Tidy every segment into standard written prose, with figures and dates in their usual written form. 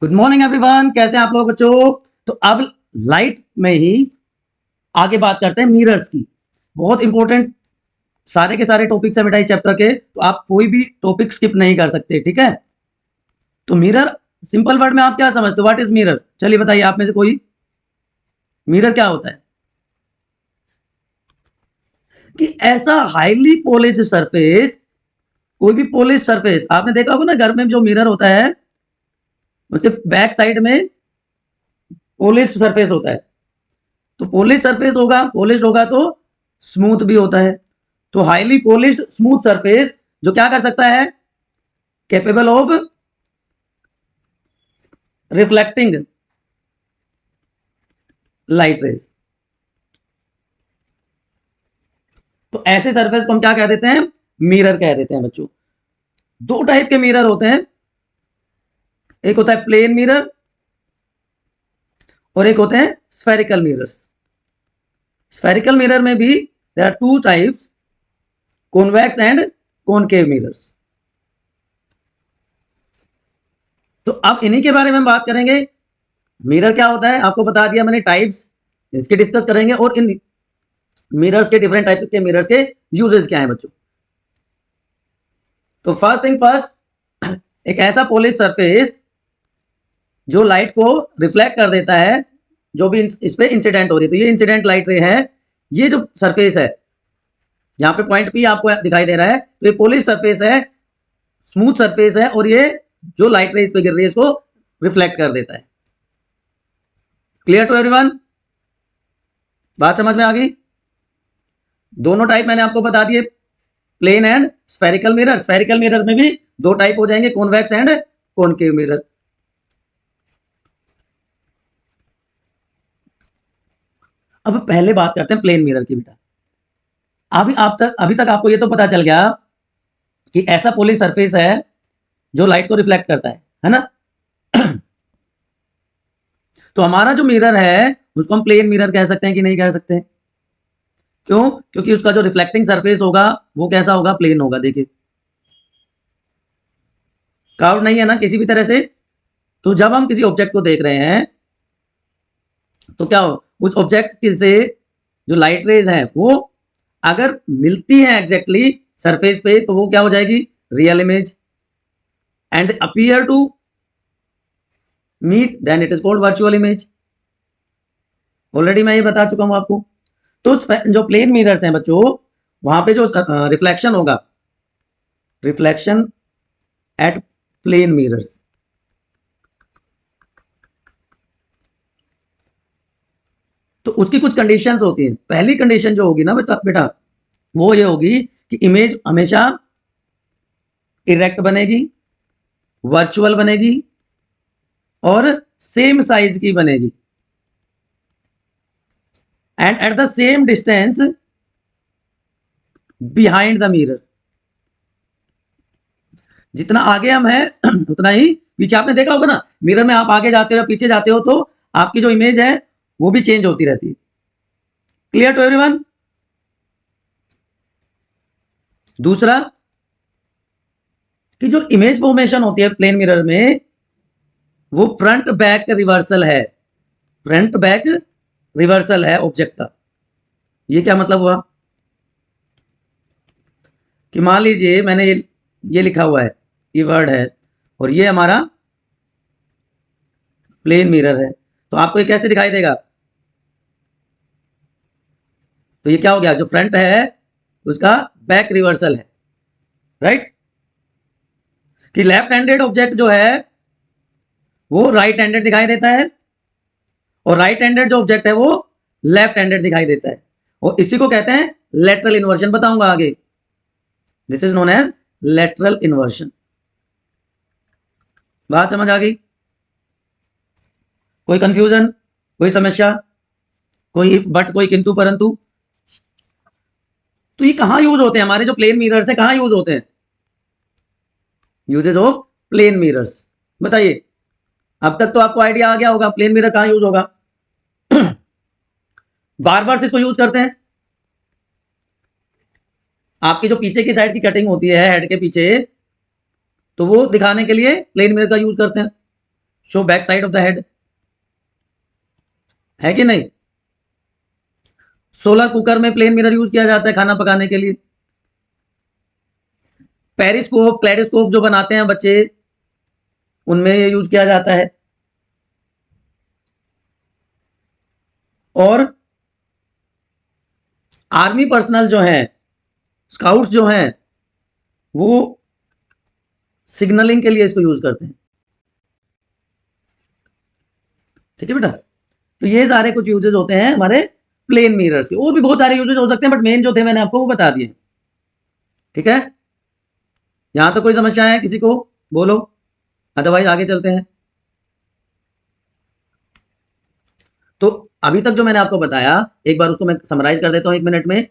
Good morning everyone, कैसे हैं आप लोग बच्चों। तो अब लाइट में ही आगे बात करते हैं मिरर्स की। बहुत इंपॉर्टेंट सारे के सारे टॉपिक्स है बेटा इस चैप्टर के, तो आप कोई भी टॉपिक स्किप नहीं कर सकते, ठीक है। तो मिरर सिंपल वर्ड में आप क्या समझते हो, व्हाट इज मिरर? चलिए बताइए आप में से कोई, मिरर क्या होता है? कि ऐसा हाईली पॉलिश सरफेस, कोई भी पॉलिश सरफेस आपने देखा होगा ना, घर में जो मिरर होता है उसके बैक साइड में पॉलिश सरफेस होता है। तो पॉलिश सरफेस होगा, पॉलिश होगा तो स्मूथ भी होता है। तो हाईली पॉलिश्ड स्मूथ सरफेस जो क्या कर सकता है, capable of reflecting light rays. तो ऐसे सरफेस को हम क्या कह देते हैं, मिरर कह देते हैं बच्चों। दो टाइप के मिरर होते हैं, एक होता है प्लेन मिरर और एक होते हैं स्फेरिकल मिरर्स। स्फेरिकल मिरर में भी there are two types, convex and concave mirrors. तो अब इन्हीं के बारे में हम बात करेंगे। मिरर क्या होता है आपको बता दिया मैंने, टाइप्स इसके डिस्कस करेंगे, और इन मिरर्स के डिफरेंट टाइप के मिरर्स के यूजेस क्या है बच्चों। तो फर्स्ट थिंग फर्स्ट, एक ऐसा पॉलिश सरफेस जो लाइट को रिफ्लेक्ट कर देता है, जो भी इस पे इंसिडेंट हो रही है। तो ये इंसिडेंट लाइट रे है, ये जो सरफेस है यहाँ पे पॉइंट पी आपको दिखाई दे रहा है, तो ये पॉलिश सरफेस है, स्मूथ सरफेस है, और ये जो लाइट रे इस पे गिर रही है इसको रिफ्लेक्ट कर देता है। Clear to everyone? बात समझ में आ गई? दोनों टाइप मैंने आपको बता दिए, plane and spherical mirror. Spherical mirror में भी दो टाइप हो जाएंगे, कॉन्वेक्स एंड कॉनकेव मिरर। अब पहले बात करते हैं प्लेन मिरर की बेटा। अभी तक आपको ये तो पता चल गया कि ऐसा पॉलिश सरफेस है जो लाइट को रिफ्लेक्ट करता है ना। तो हमारा जो मिरर है उसको हम प्लेन मिरर कह सकते हैं कि नहीं कह सकते? क्यों? क्योंकि उसका जो रिफ्लेक्टिंग सरफेस होगा वो कैसा होगा, प्लेन होगा। देखिए कर्व नहीं है ना किसी भी तरह से। तो जब हम किसी ऑब्जेक्ट को देख रहे हैं तो क्या हो, उस ऑब्जेक्ट से जो लाइट रेज है वो अगर मिलती है एग्जैक्टली सरफेस पे, तो वो क्या हो जाएगी, real image. And appear to meet, then it is called virtual image. Already मैं ये बता चुका हूं आपको। तो जो प्लेन मिरर्स हैं बच्चों, वहां पे जो रिफ्लेक्शन होगा, रिफ्लेक्शन एट प्लेन मिरर्स, तो उसकी कुछ कंडीशंस होती हैं। पहली कंडीशन जो होगी ना बेटा वो ये होगी कि इमेज हमेशा इरेक्ट बनेगी, वर्चुअल बनेगी और सेम साइज की बनेगी, and at the same distance behind the mirror. जितना आगे हम हैं उतना ही पीछे। आपने देखा होगा ना, मिरर में आप आगे जाते हो या पीछे जाते हो तो आपकी जो इमेज है वो भी चेंज होती रहती है। Clear to everyone? दूसरा कि जो इमेज फॉर्मेशन होती है प्लेन मिरर में वो फ्रंट बैक रिवर्सल है। फ्रंट बैक रिवर्सल है ऑब्जेक्ट का। ये क्या मतलब हुआ कि मान लीजिए मैंने ये लिखा हुआ है, ये वर्ड है, और ये हमारा प्लेन मिरर है, तो आपको ये कैसे दिखाई देगा? तो ये क्या हो गया, जो फ्रंट है उसका बैक रिवर्सल है, राइट। कि लेफ्ट हैंडेड ऑब्जेक्ट जो है वो राइट हैंडेड दिखाई देता है, और राइट हैंडेड जो ऑब्जेक्ट है वो लेफ्ट हैंडेड दिखाई देता है, और इसी को कहते हैं लेटरल इन्वर्जन। बताऊंगा आगे, this is known as lateral inversion. बात समझ आ गई? कोई कंफ्यूजन, कोई समस्या, कोई इफ बट, कोई किंतु परंतु? तो ये कहां यूज होते हैं, हमारे जो प्लेन मिरर्स है कहां यूज होते हैं? यूजेज ऑफ प्लेन मिरर्स बताइए। अब तक तो आपको आइडिया आ गया होगा प्लेन मिरर कहां यूज होगा। बार बार से इसको यूज करते हैं। आपकी जो पीछे की साइड की कटिंग होती है हेड के पीछे, तो वो दिखाने के लिए प्लेन मिरर का यूज करते हैं। Show back side of the head, है कि नहीं? सोलर कुकर में प्लेन मिरर यूज किया जाता है खाना पकाने के लिए। पेरिस्कोप, क्लेडोस्कोप जो बनाते हैं बच्चे, उनमें ये यूज किया जाता है। और आर्मी पर्सनल जो हैं, स्काउट्स जो हैं, वो सिग्नलिंग के लिए इसको यूज करते हैं। ठीक है बेटा, तो ये सारे कुछ यूजेस होते हैं हमारे प्लेन मिरर्स के। और भी बहुत सारे यूजेस हो सकते हैं, बट मेन जो थे मैंने आपको वो बता दिए। ठीक है, यहां तो कोई समस्या है किसी को? बोलो, अदरवाइज आगे चलते हैं। तो अभी तक जो मैंने आपको बताया, एक बार उसको मैं समराइज कर देता हूं 1 मिनट में,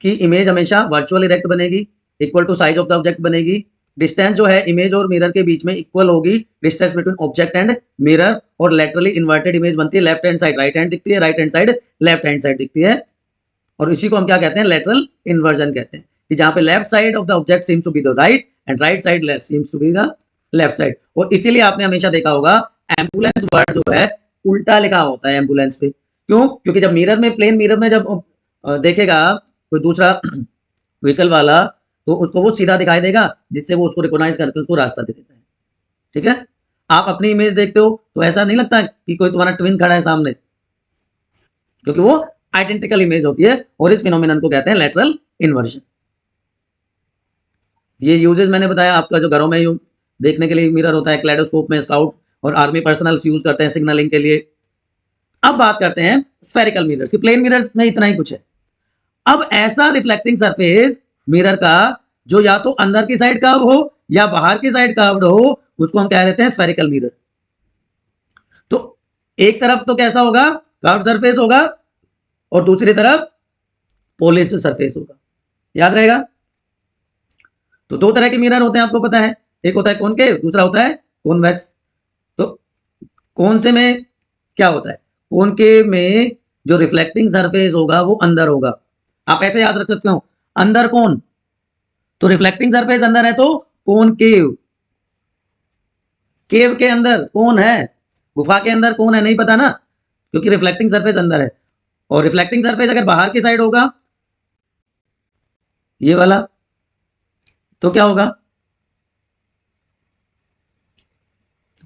कि इमेज हमेशा वर्चुअल इरेक्ट बनेगी, equal to size of the object बनेगी। डिस्टेंस जो है इमेज और मिरर के बीच में इक्वल होगी, distance between object and mirror. और लेटरली इन्वर्टेड इमेज बनती है, left hand side right hand दिखती है, right hand side left hand side दिखती है। और इसी को हम क्या कहते हैं? लेटरल इन्वर्जन कहते हैं, कि जहां पे left side of the object seems to be the right and right side seems to be the left side. और इसीलिए आपने हमेशा देखा होगा एम्बुलेंस वर्ड जो है उल्टा लिखा होता है एम्बुलेंस पे। क्यों? क्योंकि जब मिरर में, प्लेन मिरर में जब देखेगा कोई दूसरा व्हीकल वाला, तो उसको वो सीधा दिखाई देगा, जिससे वो उसको रिकॉग्नाइज करके उसको रास्ता दे देता है। ठीक है, आप अपनी इमेज देखते हो तो ऐसा नहीं लगता कि कोई तुम्हारा ट्विन खड़ा है सामने, क्योंकि वो आइडेंटिकल इमेज होती है। और इस फिनोमिनन को कहते हैं लेटरल इन्वर्जन। ये यूजेस मैंने बताया, आपका जो घरों में देखने के लिए मिरर होता है, क्लेडोस्कोप में स्काउट और आर्मी पर्सनल यूज करते हैं सिग्नलिंग के लिए। अब बात करते हैं स्फेरिकल मिरर्स की। प्लेन मिरर्स में इतना ही कुछ है। अब ऐसा रिफ्लेक्टिंग सरफेस मिरर का जो या तो अंदर की साइड कर्व हो या बाहर की साइड कर्व्ड हो, उसको हम कह देते हैं स्फेरिकल मिरर। तो एक तरफ तो कैसा होगा? कर्व सरफेस होगा, और दूसरी तरफ पॉलिश्ड सरफेस होगा। याद रहेगा? तो दो तरह के मिरर होते हैं, आपको पता है। एक होता है कॉनकेव, दूसरा होता है कॉन्वेक्स। तो कौन से में क्या होता है? कॉनकेव में जो रिफ्लेक्टिंग सरफेस होगा वो अंदर होगा। आप ऐसे याद रख सकते हो, अंदर कौन? तो रिफ्लेक्टिंग सरफेस अंदर है तो कॉनकेव। केव के अंदर कौन है? गुफा के अंदर कौन है? नहीं पता ना, क्योंकि रिफ्लेक्टिंग सरफेस अंदर है। और रिफ्लेक्टिंग सरफेस अगर बाहर की साइड होगा, ये वाला, तो क्या होगा?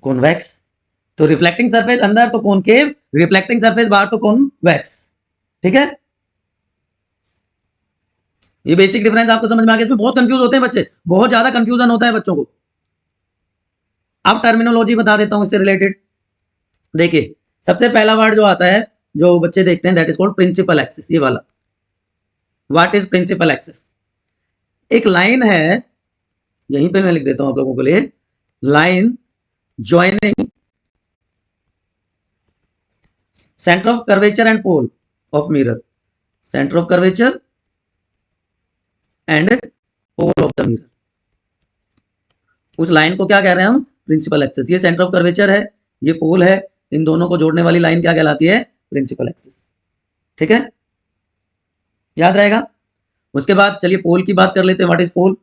कॉन्वेक्स। तो रिफ्लेक्टिंग सरफेस अंदर तो कॉनकेव, रिफ्लेक्टिंग सरफेस बाहर तो कॉन्वेक्स। ठीक है, ये बेसिक डिफरेंस आपको समझ में आ गया। इसमें बहुत कंफ्यूज होते हैं बच्चे, बहुत ज्यादा कंफ्यूजन होता है बच्चों को। अब टर्मिनोलॉजी बता देता हूं इससे रिलेटेड। देखिए, सबसे पहला वर्ड जो आता है, जो बच्चे देखते हैं, that is called principal axis. ये वाला, व्हाट इज प्रिंसिपल एक्सिस? एक लाइन है, यहीं पे मैं लिख देता हूं आप लोगों के लिए, line joining centre of curvature and pole of mirror. Centre of curvature and pole of the mirror, उस लाइन को क्या कह रहे हैं हम? Principal axis. ये सेंटर ऑफ कर्वेचर है, ये पोल है, इन दोनों को जोड़ने वाली लाइन क्या कहलाती है? Principal axis. ठीक है, याद रहेगा। उसके बाद चलिए पोल की बात कर लेते हैं। What is pole?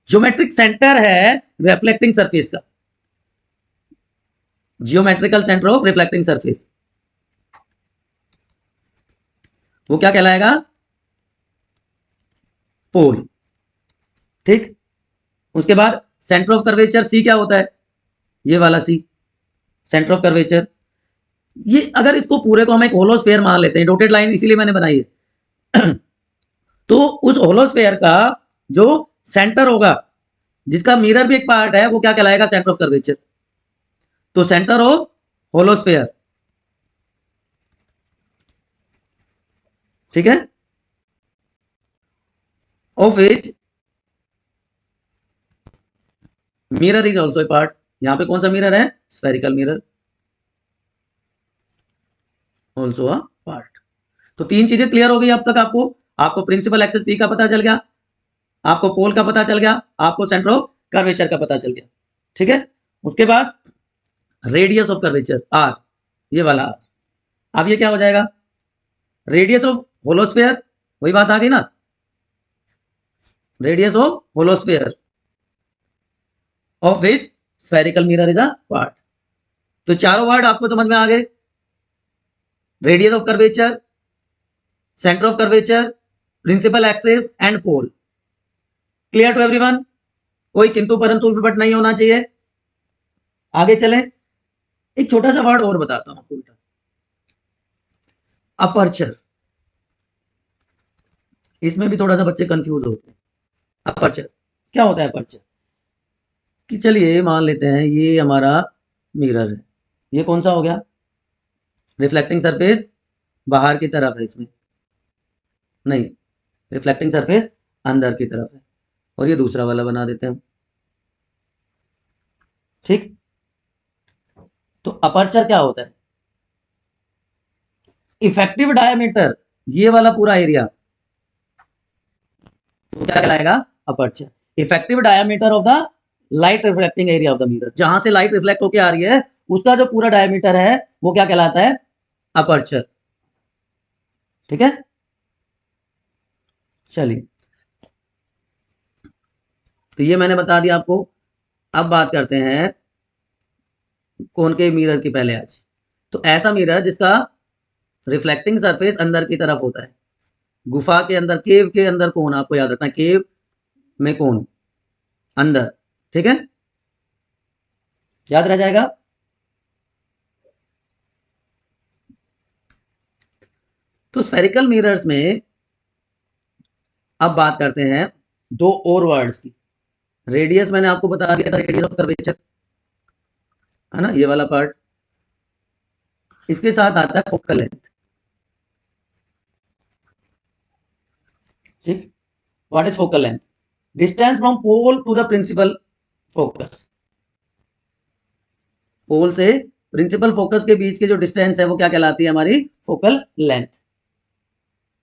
Geometric centre है रिफ्लेक्टिंग सरफेस का, geometrical centre of reflecting surface, वो क्या कहलाएगा? पोल। ठीक, उसके बाद सेंटर ऑफ कर्वेचर सी क्या होता है? ये वाला सी, सेंटर ऑफ कर्वेचर। ये अगर इसको पूरे को हम एक होलोस्फेयर मान लेते हैं, डॉटेड लाइन इसीलिए मैंने बनाई है तो उस होलोस्फेयर का जो सेंटर होगा, जिसका मिरर भी एक पार्ट है, वो क्या कहलाएगा? Centre of curvature. तो सेंटर ऑफ होलोस्फेयर, ठीक है, of which mirror is also a part. यहां पे कौन सा मिरर है? Spherical mirror, also a part. तो तीन चीजें क्लियर हो गई अब तक आपको। आपको प्रिंसिपल एक्सिस पी का पता चल गया, आपको पोल का पता चल गया, आपको सेंटर ऑफ कर्वेचर का पता चल गया। ठीक है, उसके बाद रेडियस ऑफ कर्वेचर आर, ये वाला आर। अब ये क्या हो जाएगा? रेडियस ऑफ होलोस्फेयर, वही बात आ गई ना, radius of hollow sphere of which spherical mirror is a part. तो चारों वर्ड आपको समझ में आ गए, radius of curvature, centre of curvature, principal axis and pole. Clear to everyone? कोई किंतु परंतु बट नहीं होना चाहिए। आगे चलें, एक छोटा सा वर्ड और बताता हूं आपको बेटा, अपर्चर। इसमें भी थोड़ा सा बच्चे कंफ्यूज होते हैं। अपर्चर क्या होता है? अपर्चर कि चलिए मान लेते हैं ये हमारा मिरर है, ये कौन सा हो गया? रिफ्लेक्टिंग सरफेस बाहर की तरफ है, इसमें नहीं, रिफ्लेक्टिंग सरफेस अंदर की तरफ है, और ये दूसरा वाला बना देते हैं, ठीक। तो अपर्चर क्या होता है? इफेक्टिव डायमीटर, ये वाला पूरा एरिया तो क्या कहलाएगा? Aperture. Effective diameter of the light reflecting area of the mirror, जहां से लाइट रिफ्लेक्ट होकर आ रही है उसका जो पूरा डायमीटर है वो क्या कहलाता है? अपर्चर। ठीक है, चलिए तो ये मैंने बता दिया आपको। अब बात करते हैं कॉनकेव मिरर की पहले आज। तो ऐसा मिरर जिसका रिफ्लेक्टिंग सरफेस अंदर की तरफ होता है, गुफा के अंदर, केव के अंदर कोन, आपको याद रखना है, केव में कोन अंदर, ठीक है, याद रह जाएगा। तो स्फेरिकल मिरर्स में अब बात करते हैं दो और वर्ड्स की। रेडियस मैंने आपको बता दिया था, रेडियस ऑफ कर्वेचर है ना, ये वाला पार्ट। इसके साथ आता है फोकल लेंथ, ठीक। What is focal length? Distance from pole to the principal focus. Pole से प्रिंसिपल फोकस के बीच की जो डिस्टेंस है वो क्या कहलाती है? हमारी फोकल लेंथ,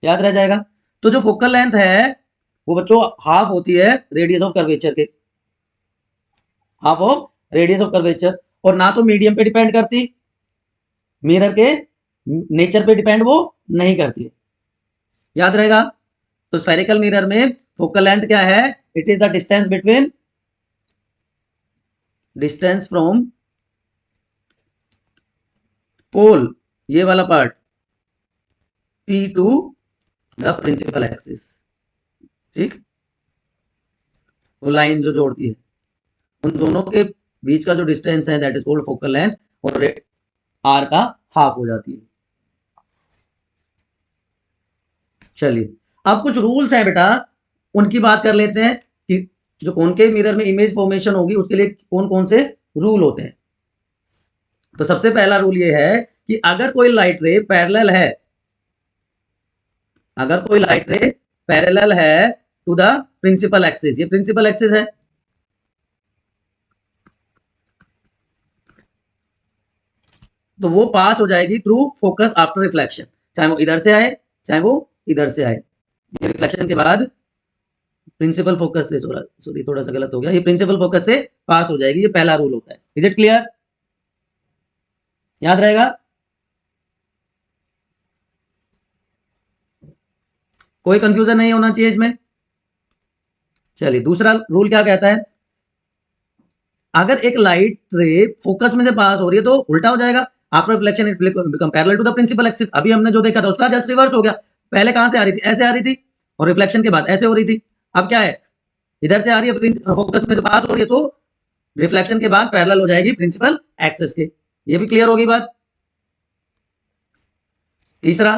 याद रह जाएगा। तो जो फोकल लेंथ है वो बच्चों हाफ होती है रेडियस ऑफ कर्वेचर के, half of radius of curvature. और ना तो मीडियम पे डिपेंड करती, मिरर के नेचर पे डिपेंड वो नहीं करती, याद रहेगा। तो स्फेरिकल मिरर में फोकल लेंथ क्या है? It is the distance between, distance from pole, ये वाला part, P to the principal axis, ठीक। वो लाइन जो जोड़ती है उन दोनों के बीच का जो डिस्टेंस है that is called focal length, और आर का हाफ हो जाती है। चलिए अब कुछ रूल्स हैं बेटा, उनकी बात कर लेते हैं कि जो कॉनकेव मिरर में इमेज फॉर्मेशन होगी उसके लिए कौन कौन से रूल होते हैं। तो सबसे पहला रूल ये है कि अगर कोई लाइट रे पैरेलल है, अगर कोई लाइट रे पैरेलल है टू द प्रिंसिपल एक्सिस, ये प्रिंसिपल एक्सिस है, तो वो पास हो जाएगी थ्रू फोकस आफ्टर रिफ्लेक्शन, चाहे वो इधर से आए चाहे वो इधर से आए। ये रिफ्लेक्शन के बाद प्रिंसिपल फोकस से, सॉरी थोड़ा सा गलत हो गया, ये प्रिंसिपल फोकस से पास हो जाएगी। ये पहला रूल होता है। Is it clear? याद रहेगा? कोई कंफ्यूजन नहीं होना चाहिए इसमें। चलिए दूसरा रूल क्या कहता है? अगर एक लाइट रे फोकस में से पास हो रही है तो उल्टा हो जाएगा, after reflection it become parallel to the principal axis. अभी हमने जो देखा था उसका जस्ट रिवर्स हो गया, पहले कहां से आ रही थी? ऐसे आ रही थी, और रिफ्लेक्शन के बाद ऐसे हो रही थी। अब क्या है? इधर से आ रही है, फोकस में से पास हो रही है, तो रिफ्लेक्शन के बाद पैरेलल हो जाएगी प्रिंसिपल एक्सिस के। ये भी क्लियर होगी बात। तीसरा,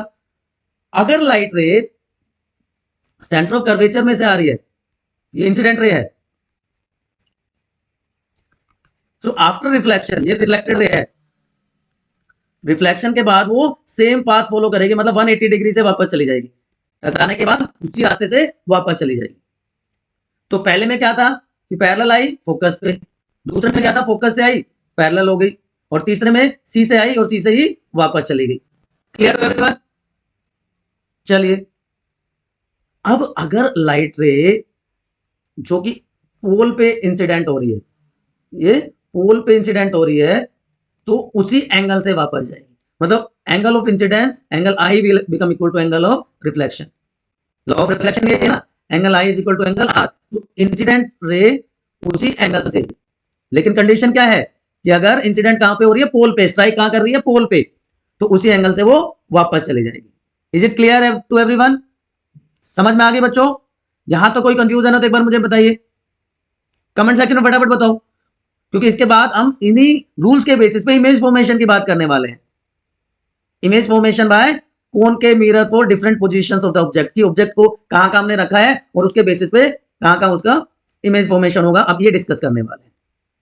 अगर लाइट रे सेंटर ऑफ कर्वेचर में से आ रही है, ये इंसिडेंट रे है, तो आफ्टर रिफ्लेक्शन, ये रिफ्लेक्टेड रे है, रिफ्लेक्शन के बाद वो सेम पाथ फॉलो करेगी, मतलब 180 डिग्री से वापस चली जाएगी, टकराने के बाद उसी रास्ते से वापस चली जाएगी। तो पहले में क्या था कि पैरेलल आई फोकस पे, दूसरे में क्या था? फोकस से आई पैरेलल हो गई, और तीसरे में सी से आई और सी से ही वापस चली गई। क्लियर है एवरीवन? चलिए अब अगर लाइट रे जो कि पोल पे इंसिडेंट हो रही है, ये पोल पे इंसिडेंट हो रही है, तो उसी एंगल से वापस जाएगी, मतलब angle of incidence, angle I will become equal to angle of reflection. Law of reflection ये है ना, angle I is equal to angle R. तो इंसिडेंट रे उसी एंगल से लेकिन कंडीशन क्या है कि अगर इंसिडेंट कहां पे हो रही है, पोल पे, स्ट्राइक कहां कर रही है, पोल पे, तो उसी एंगल से वो वापस चली जाएगी। Is it clear to everyone? समझ में आ गई बच्चों? यहां तो कोई कंफ्यूजन है तो एक बार मुझे बताइए, कमेंट सेक्शन में फटाफट बताओ, क्योंकि इसके बाद हम इन्हीं रूल्स के बेसिस पे इमेज फॉर्मेशन की बात करने वाले हैं। Image formation by concave mirror for different positions of the object, की ऑब्जेक्ट को कहां हमने रखा है और उसके बेसिस पे कहां उसका इमेज फॉर्मेशन होगा, अब ये डिस्कस करने वाले हैं।